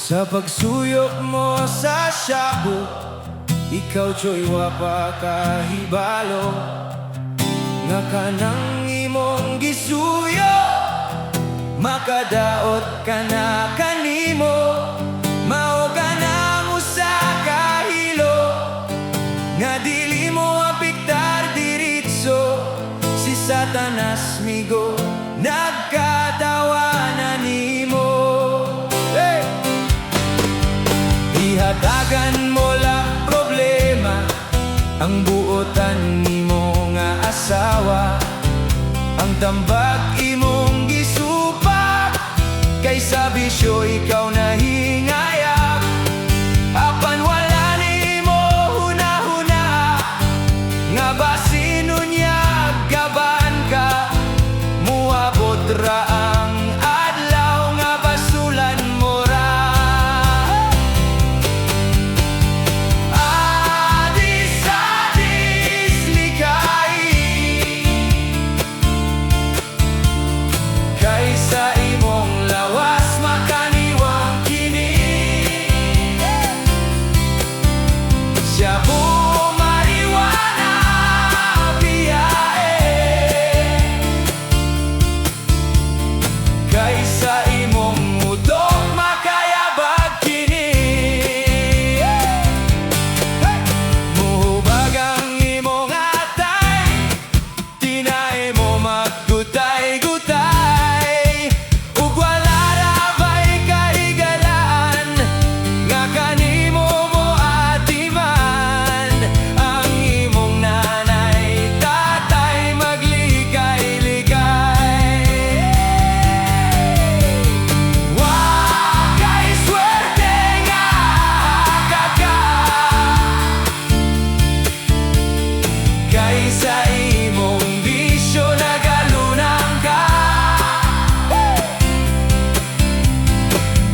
Sa pagsuyok mo sa shabu, ikaw choy wa pa kahibalo. Nga kanang imong gisuyo, makadaot ka na kanimo. Mao ka nang usa ka hilo, nga dili mo apiktar diritso. Si Satanas migo nagkatawanan nimo. Ihatagan mo lang problema, ang buotan nimo nga asawa. Ang tambag imong gisupak, kaysa bisyo ikaw nahingayap. Apan wala nimo huna-huna, nga basin unya gaban ka. Muabot ra ang adlaw nga basulan mo ra. Adis likay, kaysa imong lawas makaniwang kini. Siya mariwana biyae, kaysa imong mudok makayabag kini. Muhubag ang imong atay, tinae mo maggutay-gutay. Ug wala ra ba'y kahigalaan, nga kanimo mo atiman. Ang imong nanay, tatay magligay-ligay. Wakay swerte nga kaka, kaysa imong bisyo nagalunang ka.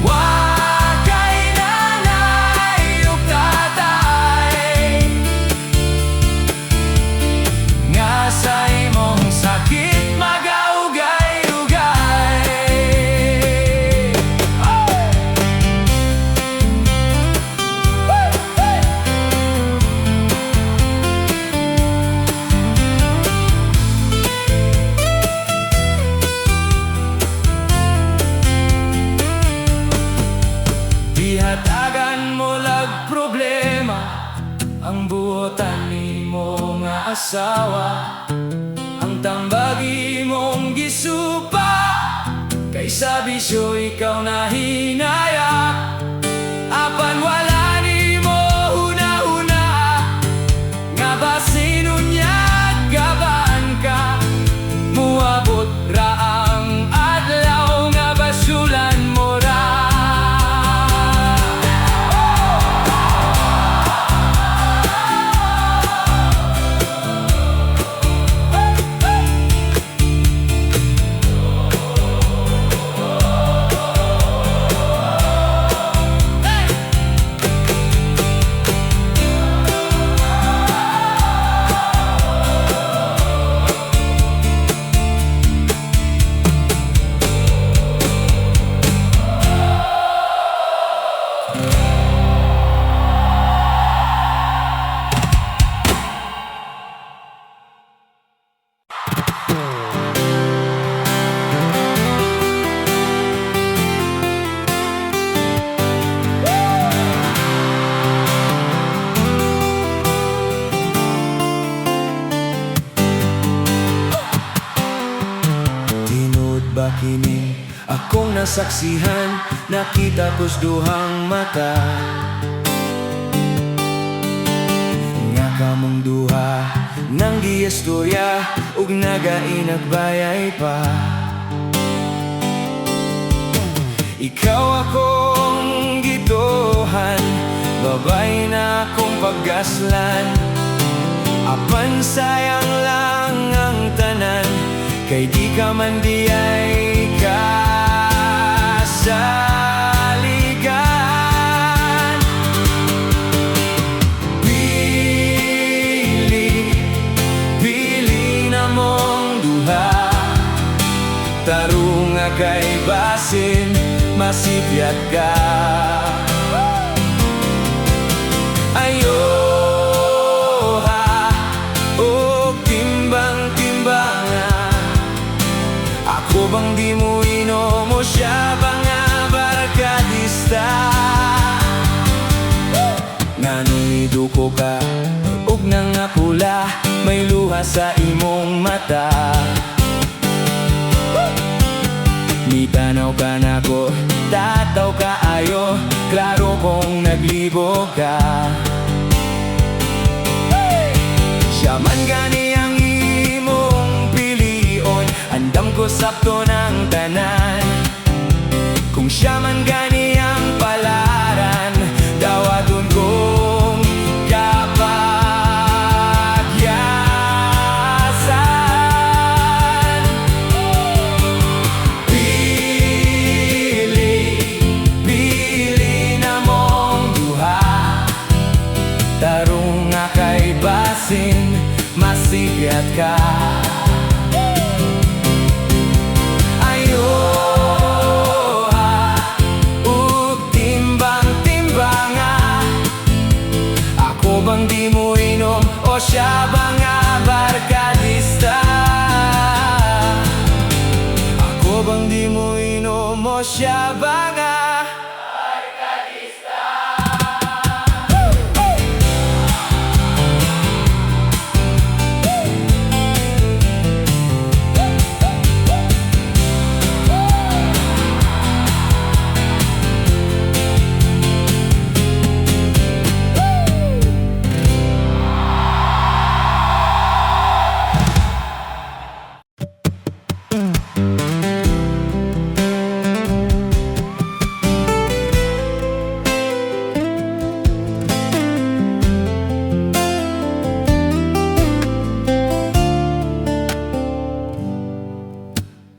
Wakay nanay ug tatay, nga sa imong sakit magaugay-ugay. Ihatagan mo lag problema, ang buotan nimo nga asawa. Ang tambagi mong gisupa, kaysa bisyo ikaw nahinayap. Apan wala nimo huna-huna, nga basin unya gaban ka. Muabot ra ang adlaw nga basulan mo ra. Tinod ba kini akong nasaksihan, nakita ko's duhang mata. Nga kamong duha nang giistorya, ug nagainagbayay pa. Ikaw akong gituhan, babay na akong paggaslan. Apan sayang lang ang tanan, kay di ka man diyay kasaligan. Pili na mong duha, tarunga kay basin masipyat ka. Ayo ha, o timbang-timbanga. Ako bang di mo inom o siya ba nga barkadista? Nanuiduko ka, ug nang pula, may luha sa imong mata. Mitanaw ka nako, tataw ka ayo, klaro kong naglibog ka. Siya man gani ang imong pilion, andam ko sakto ng tanan. Kung siya man gani ang palaran, dawaton kong kapagyasan. Pili na mong duha, tarong nga kay basin, masigyat ka. Bang di mo inom o siya ba nga barkadista? Ako bang di mo inom o siya ba nga barkadista?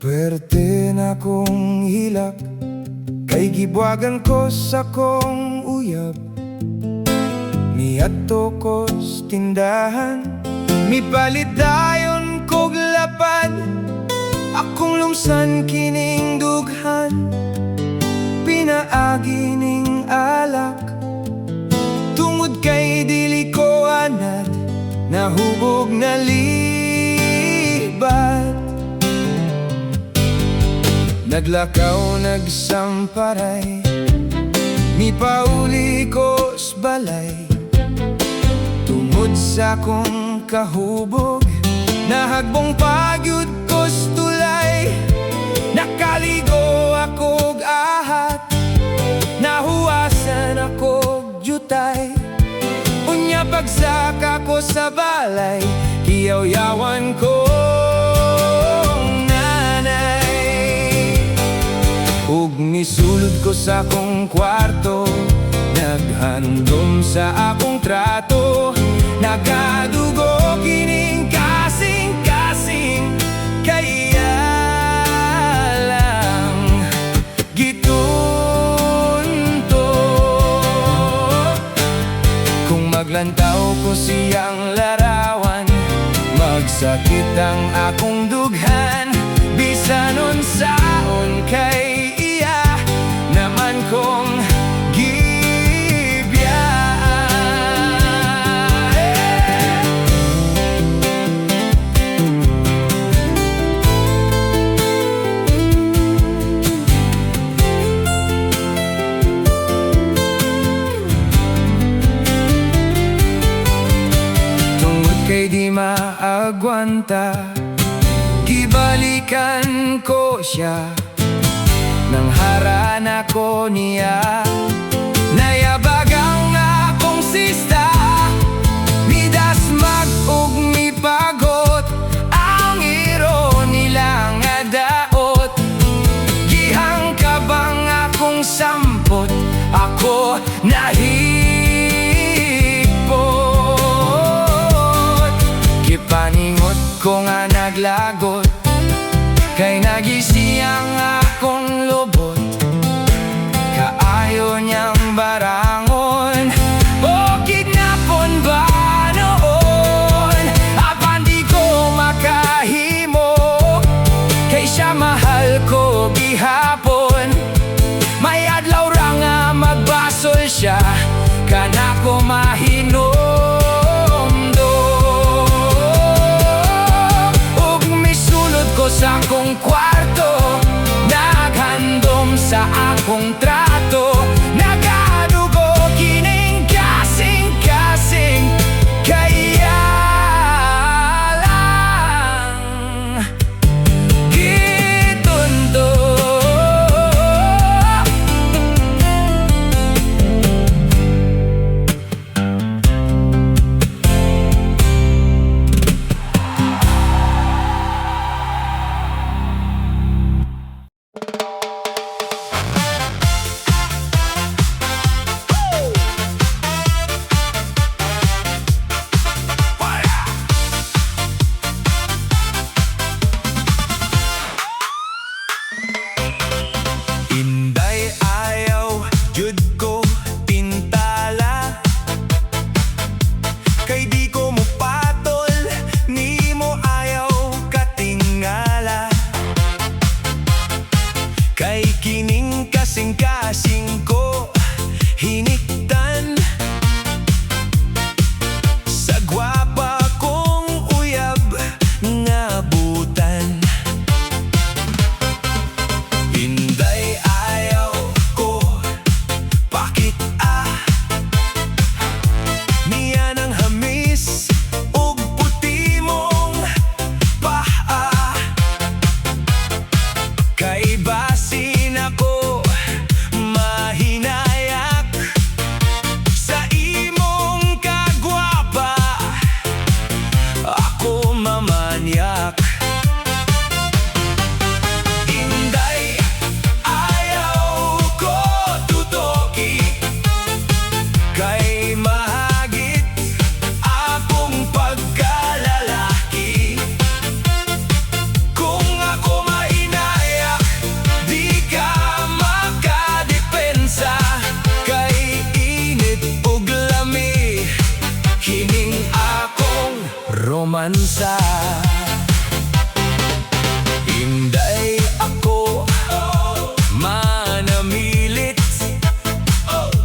Pwerte na kong hilak, kay gibuagan ko sa kong uyab. Miadto ko's tindahan, mipalit dayon kog lapad. Akong lumsan kining dughan, pinaagi ning alak. Tungod kay dili ko anad, nahubog na libat. Naglakaw, nagsamparay, mipauli ko's balay. Tungod sa kong kahubog, nahagbong pagyud ko's tulay. Nakaligo akog ahat, nahuwasan akog jutay. Unya pagsaka ko sa balay, kiyaw-yawan ko ug nisulod ko sa akong kwarto, naghandom sa akong trato. Nagadugo kining kasing-kasing, kaya lang gitunto. Kung maglantaw ko siyang larawan, magsakit ang akong dughan. Bisan unsaon kay naman kong gibiyaan. Tungod kay di maagwanta, gibalikan ko siya. Nang harana ko niya, nayabagang akong sista. Midasmag ug mipagot ang iro nila nga daot. Gihangkabang akong sampot, ako nahigpot. Kipaningot ko nga naglagot, kay nagisiyang akong lubot. Kaayo niyang barangon o kidnapon ba noon. Apan di ko makahimo, kay siya mahal ko gihapon. dito sa akong kwarto, naghandom sa akong trato, nagadugo kining kasing-kasing. Kaya lang gitundo. Inday ayaw jud ko tintala, kay di ko mupatol, nimo ayaw katingala. Kay kining kasing-kasing ko hiniktan, sa gwapa kong uyab nga butan. Inday ayaw ko pakit-a, niya ng hamis ug puti mong paa. Kay basin ako mahinayak sa imong kagwapa, ako mamanyak. Inday ayaw ko tutoki, kay mahagit akong pagkalalaki. Kung ako mainayak, di ka makadepensa, kay init ug lami kining akong romansa. Inday ako manamilit,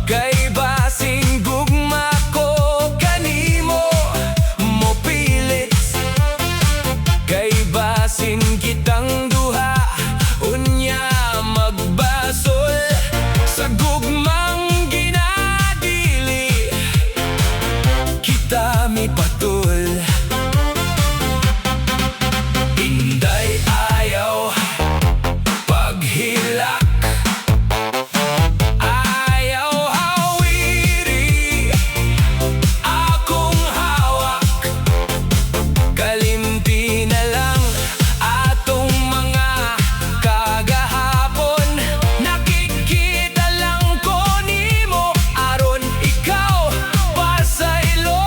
kay basing gugma ko kanimo mopilit. Kay basing kitang duha unya magbasol, sa gugmang ginadili kita mipatul. Inday ayaw paghilak, ayaw hawiri akong hawak. Kalimti na lang atong mga kagahapon, nakikita lang ko nimo aron ikaw pasayloon.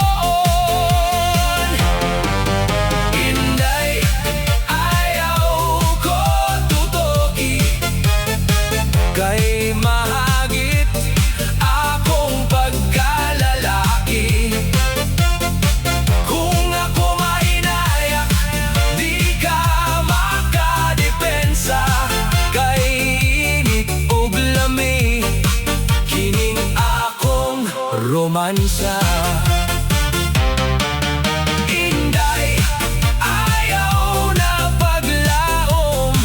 Inday ayaw ko tutoki, kay mahagit akong pagkalalaki. Kung ako mainayak, di ka makadepensa, kay init ug lami kining akong romansa. Inday ayaw na paglaom,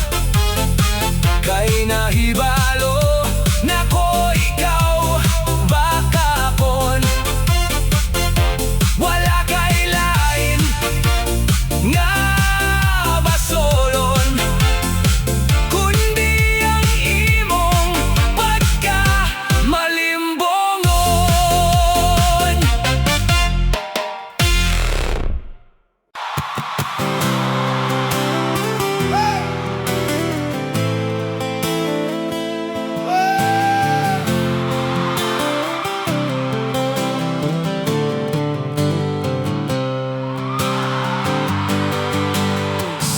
kay nahibalo nako ikaw bakakon. Wala kay lain nga basolon, kundi ang imong pagkamalimbongon.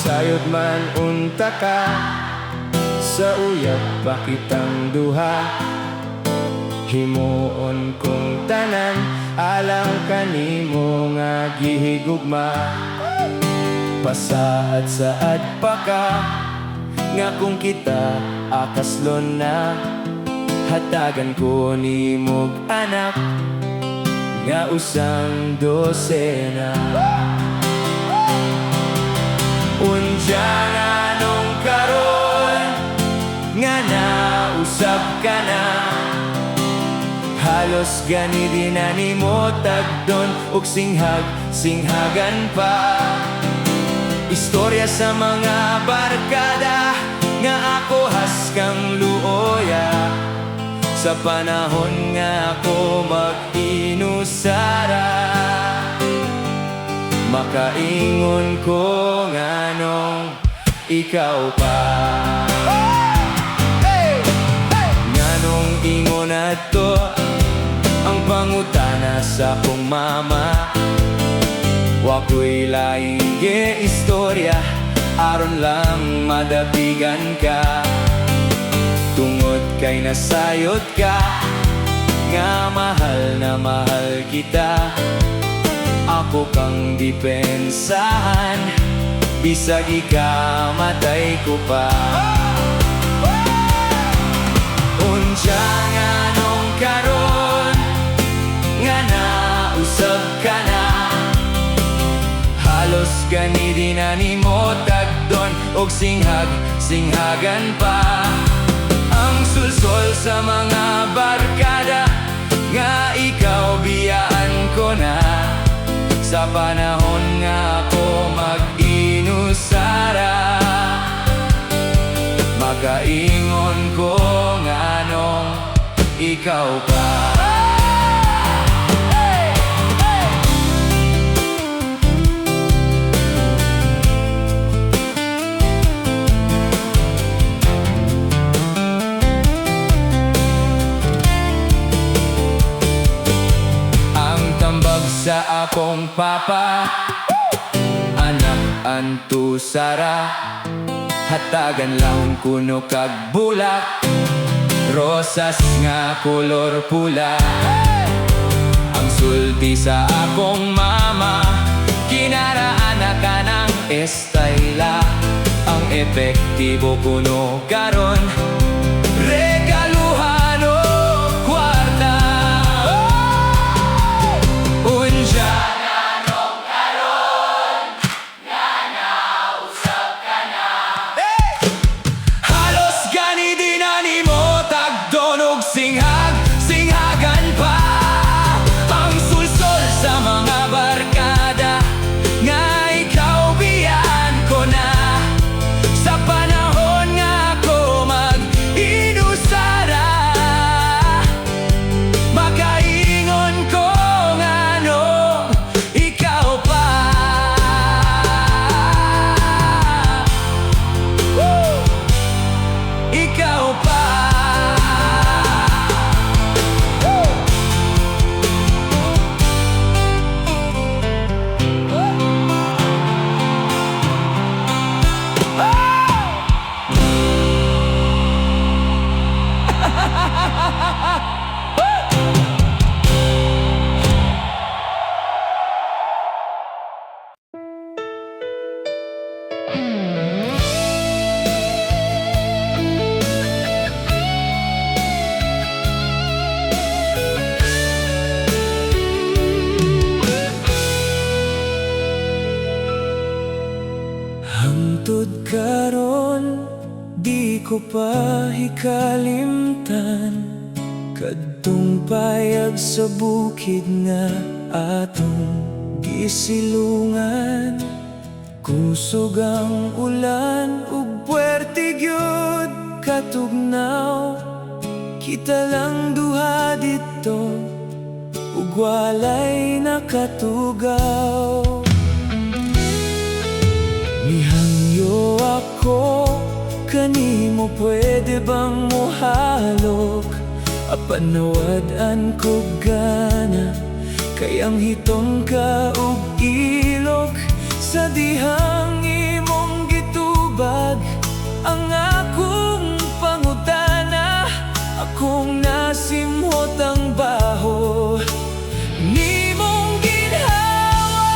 Sayod man unta ka, sa uyab pakitang duha, himuon kong tanan alang kanimo nga gihigugma. Pasaad-saad pa ka, nga kung kita akaslon na, hatagan ko nimog anak nga usang dosena. Unja nga usab ka na. Halos gani din animo tagdon ug singhagan pa. Istorya sa mga barkada nga ako haskang luoya. Sa panahon nga ako mag-inusara, makaingon ko nganong ikaw pa. Nganong ingon ato ang pangutana sa kong mama. Wako'y laing istorya, aron lang madapigan ka. Tungod kay nasayod ka, nga mahal na mahal kita. Ako kang dipensahan, bisag ikamatay ko pa. Unsya nga nung karon, nga nausab ka na. Halos gani din animo tagdon og singhagan pa. Ang sulsol sa mga barkada nga ikaw biyaan ko na. Sa panahon nga ako mag-inusara, makaingon ko nganong ikaw pa. Sa akong papa, anak antu Sara, hatagan lang kuno kag bulak, rosas nga kolor pula. Ang sulti sa akong mama, kinaraan ka ng estayla. Ang epektibo kuno karon, regaluhan o kwarta. Unsya nga nung karon, nga nausab ka na. Halos gani din animo tagdon og singhagan pa. Ang sulsol sa mga barkada nga ikaw biyaan ko na. Sa panahon nga ako mag-inusara, makaingon ko nganong ikaw pa. Ikaw pa. Hangtod karon, di ko pa hikalimtan kadtong payag sa bukid nga atong gisilungan. Kusog ang ulan ug puwerte gyud katugnaw. Kita lang duha dito ug walay nakatugaw. Nihangyo ako kanimo, pwede bang mohalok? Apanawad-an ko gana, kayang hiton ka ug ilok. Sa dihang imong gitubag ang akong pangutana, akong nasimhot ang baho nimong ginhawa.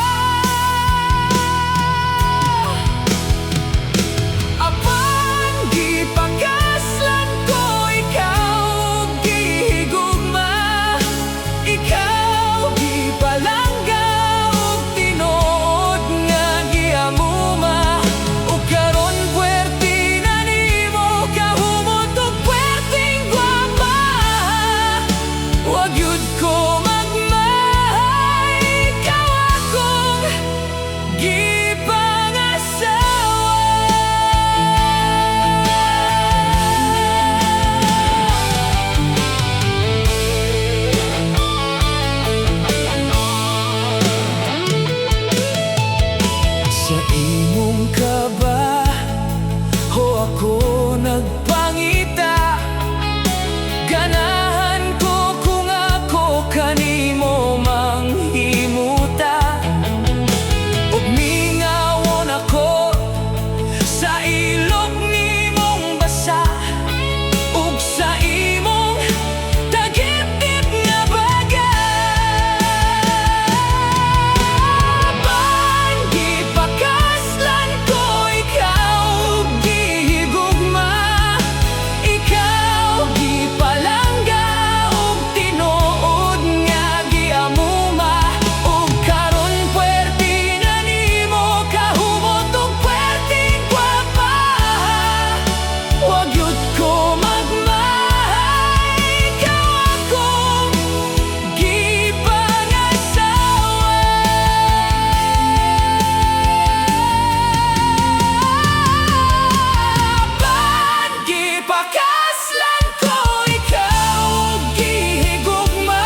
Apan gipakaslan ko ikaw ug gihigugma, ikaw gipalangga ug tinuod nga giamuma. Ug karon puwerte ako nagpangita. Ganahan ko kung ako kanimo manghimuta. Ug mingawon ako sa ilog nimong basa, ug sa imong tagitid nga baga. Gipakaslan ko ikaw, gihigugma. Ikaw gipalangga ug tinuod nga giamuma. Ug karon puwerte na nimo kahumot ug puwerteng gwapa. Wa gyud ko magmahay, ikaw akong gipangasawa. Gipakaslan ko ikaw, gihigugma.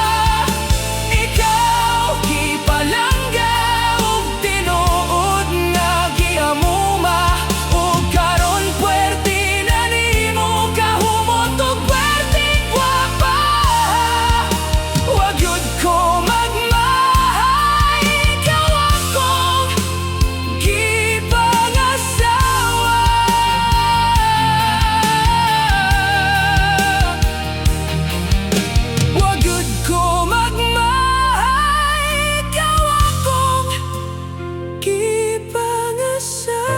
Ikaw gipalangga ug tinuod nga giamuma. Ug karon puwerte na nimo kahumot ug puwerteng gwapa. Wa gyud ko magmahay, ikaw akong gipangasawa. Wa gyud ko magmahay, ikaw akong gipangasawa.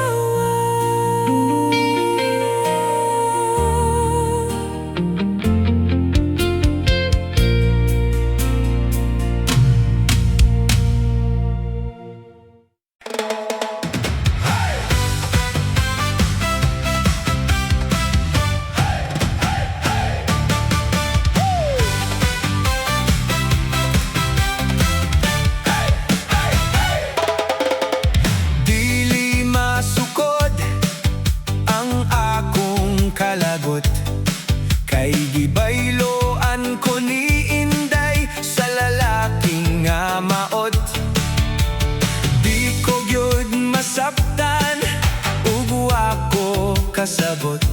Dili masukod ang akong kalagot, kay gibayloan ko ni Inday sa lalaking nga maot. Di ko gyud masabtan ug wa ko kasabot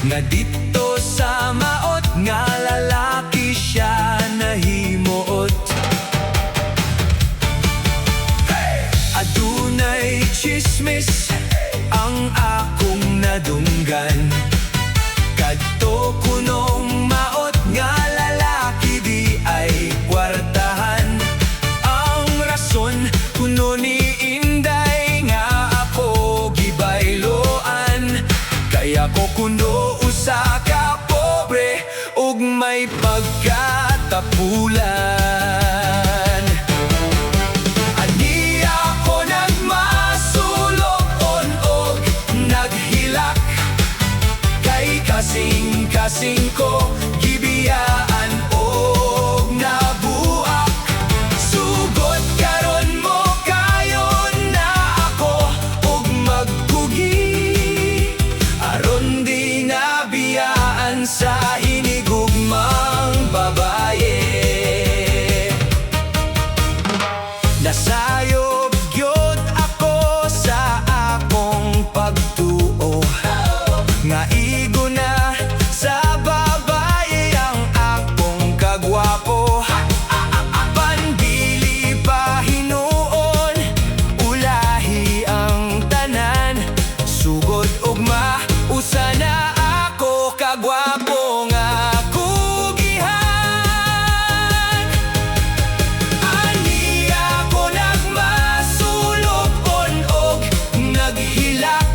nga dito sa maot nga lalaki siya nahimuot. Adunay chismis ang akong nadunggan, kadto kunong maot nga lalaki di ay kwartahan. Ang rason kuno ni Inday nga ako gibayloan, kaya ko kuno usa ka pobre ug may pagkatapulan. Ani ako nagmasulokon og naghilak, kay kasing-kasing ko gibiyaan og nabuak. Sugod karon mo kayon na ako ug magpugi, aron di nabiyaan sa hinigugmang babaye. Nasayop gyud ako sa akong pagtuo, nga igo na sa babaye ang akong kagwapo. Pandili pa hinuon, ulahi ang tanan. Sugod ug mausa na ako kagwapo nga kugihan. Ani ako nagmasulokon og naghilak,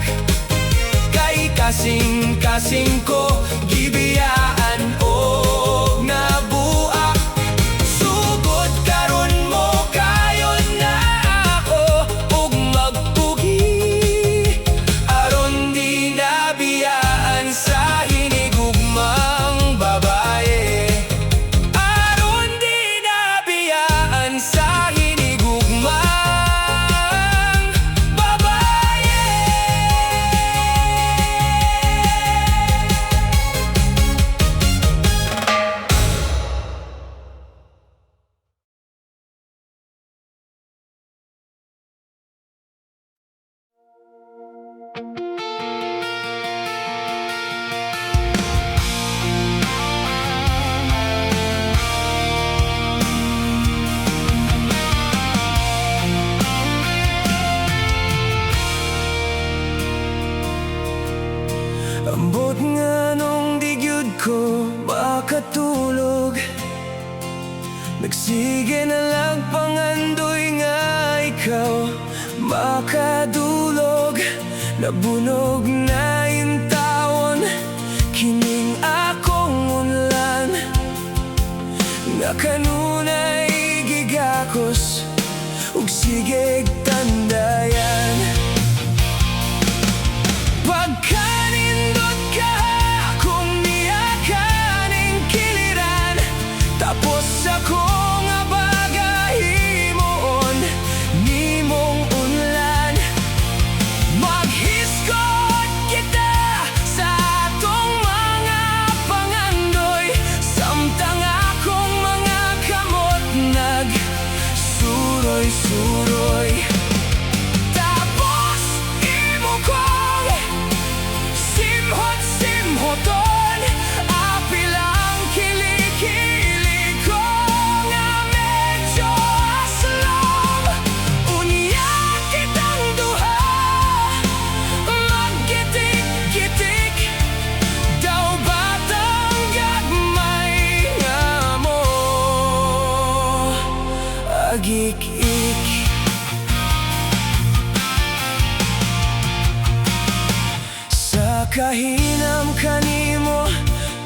kay kasing-kasing ko gibiyaan og nabuak. Sugod karon mo kayon na ako ug magpugi, aron di nabiyaan sa hinigugmang babaye. Aron di nabiyaan sa hinigugmang babaye. Ambot nga nung di gyud ko makatulog, nagsige na lang pangandoy nga ikaw makadulog. Nabunog na intawon kining akong unlan, nga kanunay gigakos ug sige tandayan. Pagkanindot ka akong niyakaning kiliran, tapos ako nga bagahimoon nimong unlan. Maghiskot kita sa atong mga pangandoy, samtang akong mga kamot nagsuroy-suroy. Tapos imo kong simhot-simhoton, apilang kilikili ko nga medyo aslom. Unya kitang duha maggitik-gitik, daw batang gagmay nga mo agik-ik. Sa kahinam kanimo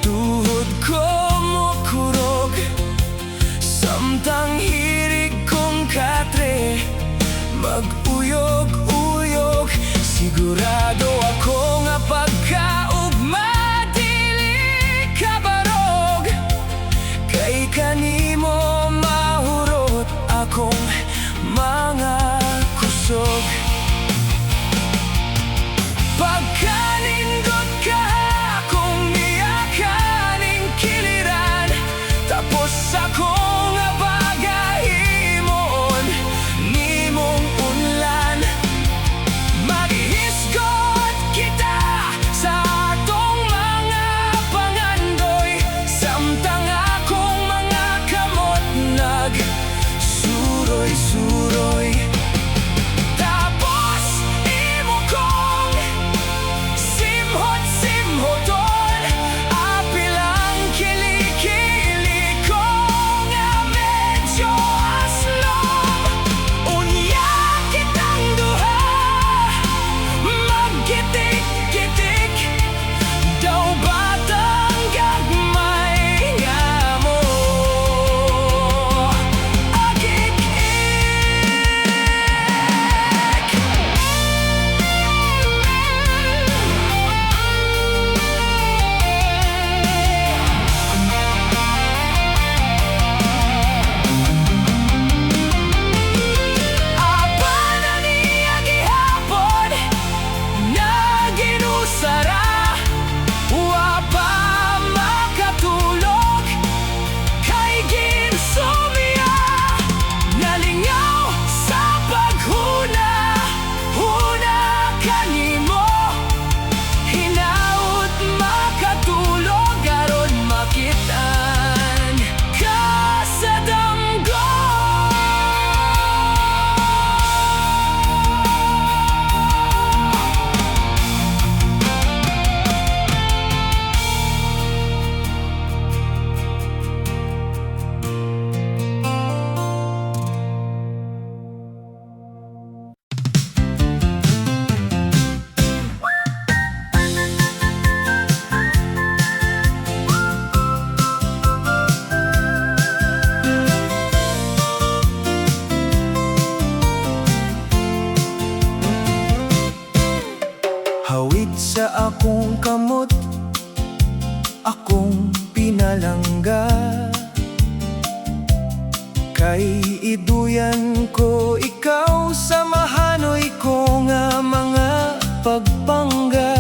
tuhod ko mokurog, samtang hirig kong katre mag-uyog-uyog. Sigurado ako nga pagkaugma dili kabarog, kay kanimo mahurot akong mga kusog. Pagkanindot ka akong niyakaning kiliran, tapos ako nga bagahimoon nimong unlan. Maghihisgot kita sa atong mga pangandoy, samtang akong mga kamot nagsuroy-suroy. Tapos imo kong simhot-simhoton, apilang kilikili ko nga medyo aslom. Unya kitang duha maggitik-gitik, daw batang gagmay nga mo agik-ik. Abanan niya gihapon na ginusara, wa pa makatulog kay ginsumya. Nalingaw sa paghuna, huna kanimo, hinaut makatulog aron makitaan ka sa damgo. Hawid sa akong kamot, akong pinalangga, kay iduyan ko ikaw sa mahanoy ko nga mga pagpangga.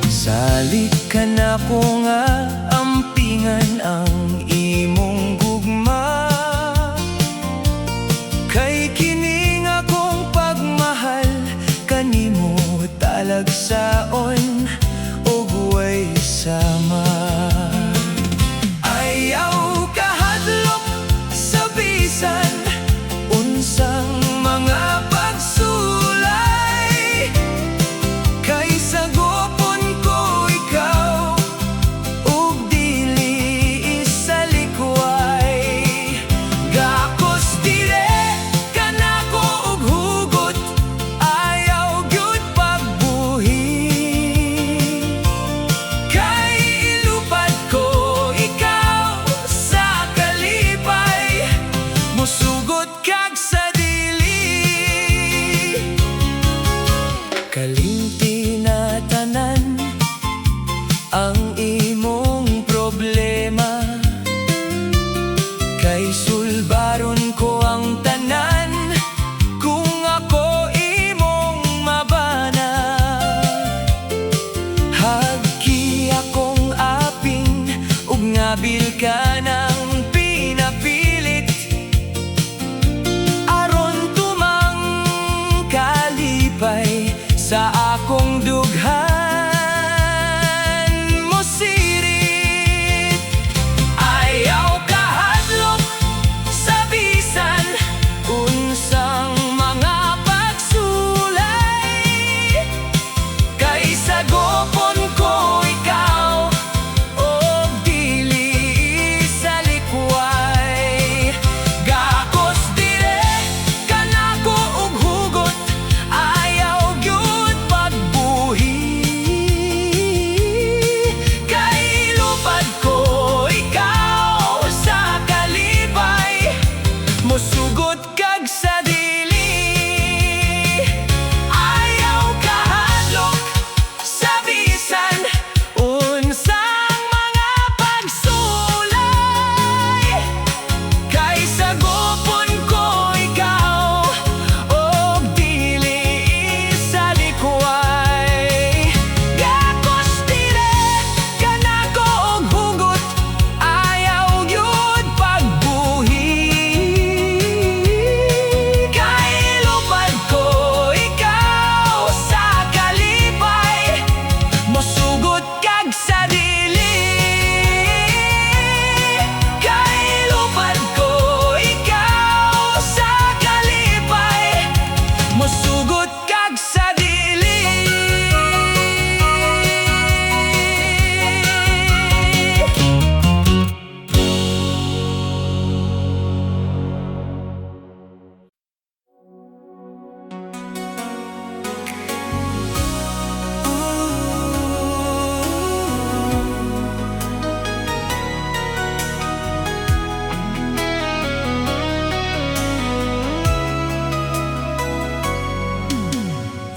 Salik ka na ko nga ampingan ang imong gugma, kay kining akong pagmahal kanimo talagsaon ug way sama. Ayaw kahadlok sa bisan unsang mga pagsulay, kay sagot apil ka ng pinapilit, aron tumang kalipay sa akong dughan. Mo sirit, ayaw kahadlok sa bisan unsang mga pagsulay, kaysa gopon ko ikaw og dili sa likway. Gakos dire kanako og hugot, ayaw gyud pagbuhi, kay lupad ko ikaw sa kalipay. Mosugot kag sa dili, ayaw kahadlok sa bisan unsang mga pagsulay, kaysa gopon ko ikaw og dili sa likway. Gakos dire kanako og hugot, ayaw gyud pagbuhi, kay lupad ko ikaw sa kalipay. Mosugot kag sa dili, kay lupad ko ikaw sa kalipay. Mosugot kag sa dili.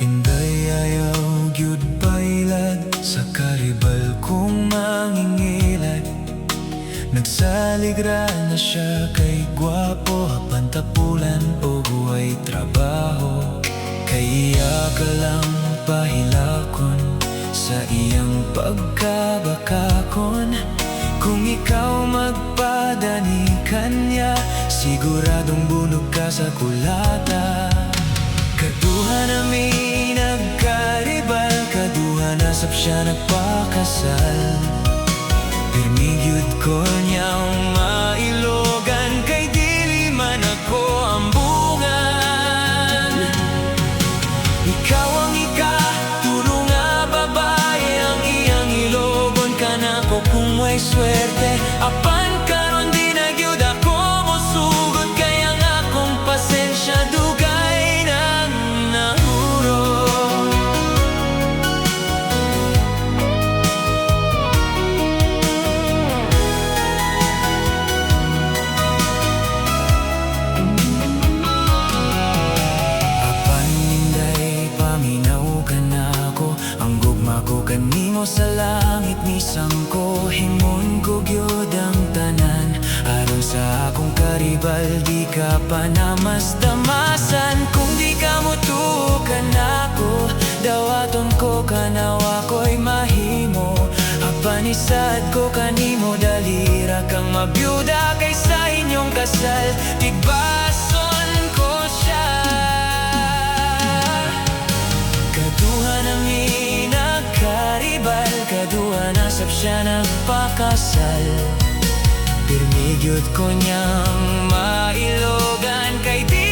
Inday ayaw gyud bailad sa karibal kong mangingilad. Nagsaligra na siya kay gwapo, apan tapulan o buhay trabaho. Kaya ka lang pahilakon sa iyang pagkabakakon. Kung ikaw magpadani kanya, siguradong bunog ka sa kulata. Kaduha nami nagkaribal, kaduha na sap siya nagpakasal. Pirmigyud ko niyang mailogan, kay dili man ako ambungan. Ikaw ang ikaturo nga babae, ang iyang ilogon kanako kung may swerte. Apan karon di na gyud ako mosugot, kaya ang akong pasensya dugay nang nahuro. Apan inday paminaw ka na ako, ang gugma ko kanimo sa langit misang ko. Himon ko gyud ang tanan, aron sa akong karibal di ka pa namas-damasan. Kung di ka mutukan ako, dawaton ko kanawa ko'y mahimo. Apan isad ko kanimo, dalira kang mabyuda, kaysa inyong kasal tigbason ko siya. Kaduha nami nagkaribal, kaduha na sap siya nagpakasal. Pirmigyud ko niyang mailogan, kay di